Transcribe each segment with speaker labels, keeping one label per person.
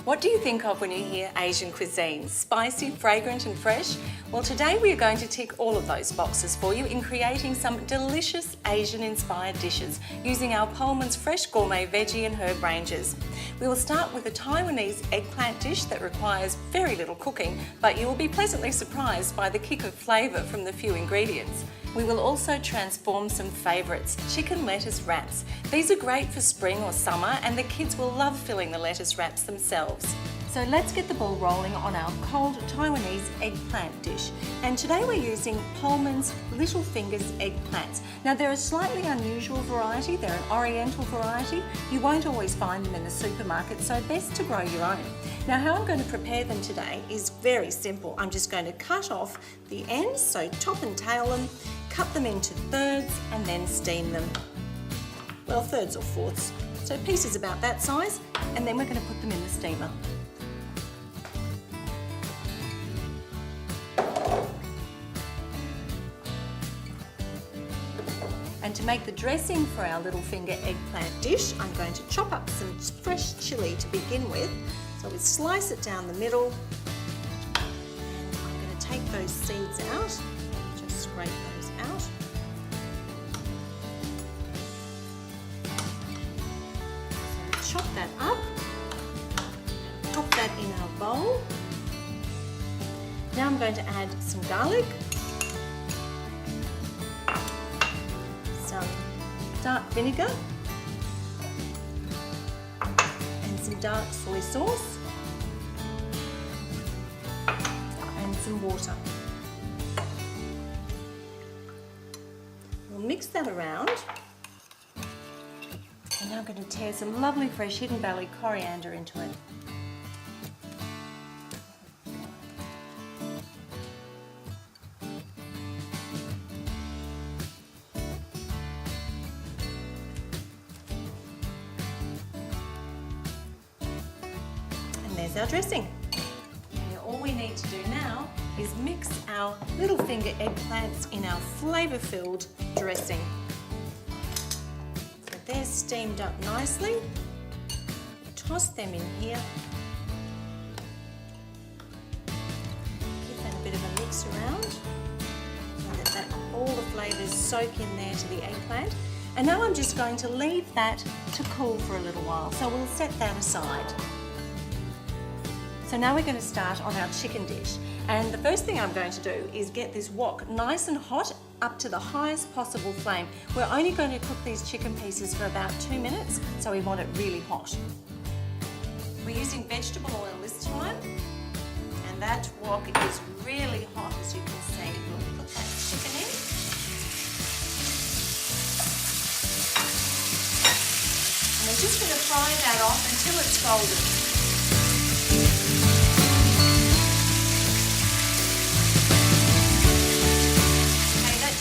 Speaker 1: What do you think of when you hear Asian cuisine? Spicy, fragrant and fresh? Well, today we are going to tick all of those boxes for you in creating some delicious Asian-inspired dishes using our Pohlmans fresh gourmet veggie and herb ranges. We will start with a Taiwanese eggplant dish that requires very little cooking, but you will be pleasantly surprised by the kick of flavour from the few ingredients. We will also transform some favourites, chicken lettuce wraps. These are great for spring or summer and the kids will love filling the lettuce wraps themselves. So let's get the ball rolling on our cold Taiwanese eggplant dish. And today we're using Pohlmans Little Fingers eggplants. Now they're a slightly unusual variety, they're an oriental variety. You won't always find them in the supermarket, so best to grow your own. Now how I'm going to prepare them today is very simple. I'm just going to cut off the ends, so top and tail them, cut them into thirds and then steam them. Well, thirds or fourths. So pieces about that size, and then we're going to put them in the steamer. And to make the dressing for our little finger eggplant dish, I'm going to chop up some fresh chilli to begin with. So we slice it down the middle, and I'm going to take those seeds out, just scrape those out. So chop that up, pop that in our bowl. Now I'm going to add some garlic, some dark vinegar and some dark soy sauce and some water. We'll mix that around, and now I'm going to tear some lovely fresh Hidden Valley coriander into it. There's our dressing. And all we need to do now is mix our little finger eggplants in our flavour-filled dressing. So they're steamed up nicely. Toss them in here. Give that a bit of a mix around. Let all the flavours soak in there to the eggplant. And now I'm just going to leave that to cool for a little while. So we'll set that aside. So now we're going to start on our chicken dish. And the first thing I'm going to do is get this wok nice and hot up to the highest possible flame. We're only going to cook these chicken pieces for about 2 minutes, so we want it really hot. We're using vegetable oil this time, and that wok is really hot, as you can see. We'll put that chicken in. And we're just going to fry that off until it's golden.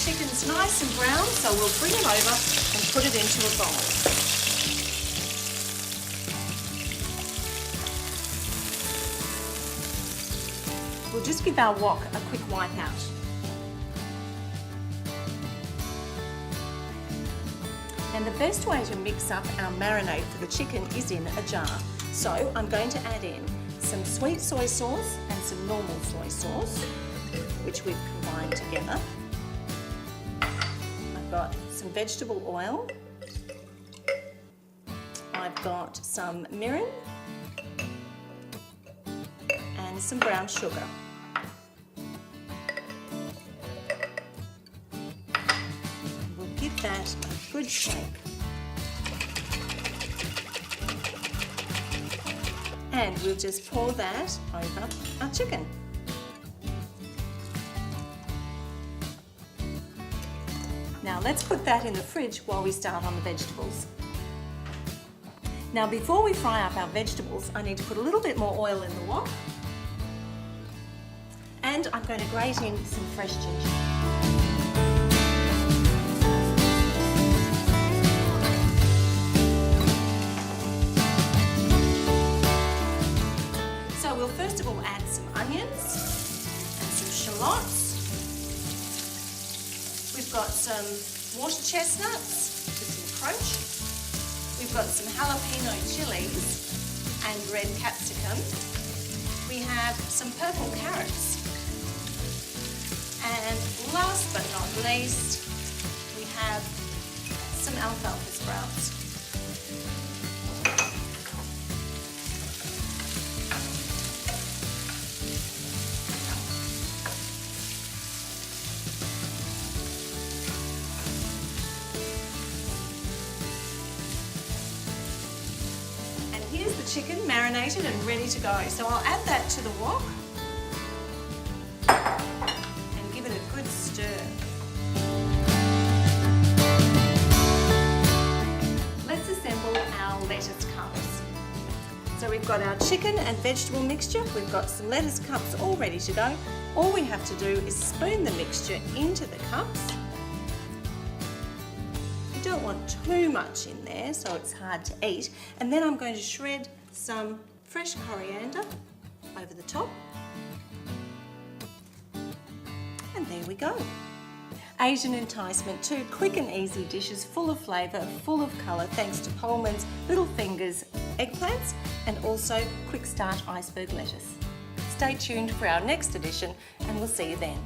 Speaker 1: Chicken's nice and brown, so we'll bring it over and put it into a bowl. We'll just give our wok a quick wipe out. And the best way to mix up our marinade for the chicken is in a jar. So I'm going to add in some sweet soy sauce and some normal soy sauce, which we've combined together. I've got some vegetable oil, I've got some mirin and some brown sugar. We'll give that a good shake. And we'll just pour that over our chicken. Now let's put that in the fridge while we start on the vegetables. Now before we fry up our vegetables, I need to put a little bit more oil in the wok. And I'm going to grate in some fresh ginger. So we'll first of all add some onions and some shallots. We've got some water chestnuts with some crunch. We've got some jalapeno chilies and red capsicum. We have some purple carrots. And last but not least, we have some alfalfa sprouts. And here's the chicken marinated and ready to go. So I'll add that to the wok. Give it a good stir. Let's assemble our lettuce cups. So we've got our chicken and vegetable mixture, we've got some lettuce cups all ready to go. All we have to do is spoon the mixture into the cups. You don't want too much in there so it's hard to eat. And then I'm going to shred some fresh coriander over the top. And there we go. Asian enticement, 2 quick and easy dishes full of flavour, full of colour, thanks to Pohlmans Little Fingers eggplants and also Quick Start iceberg lettuce. Stay tuned for our next edition and we'll see you then.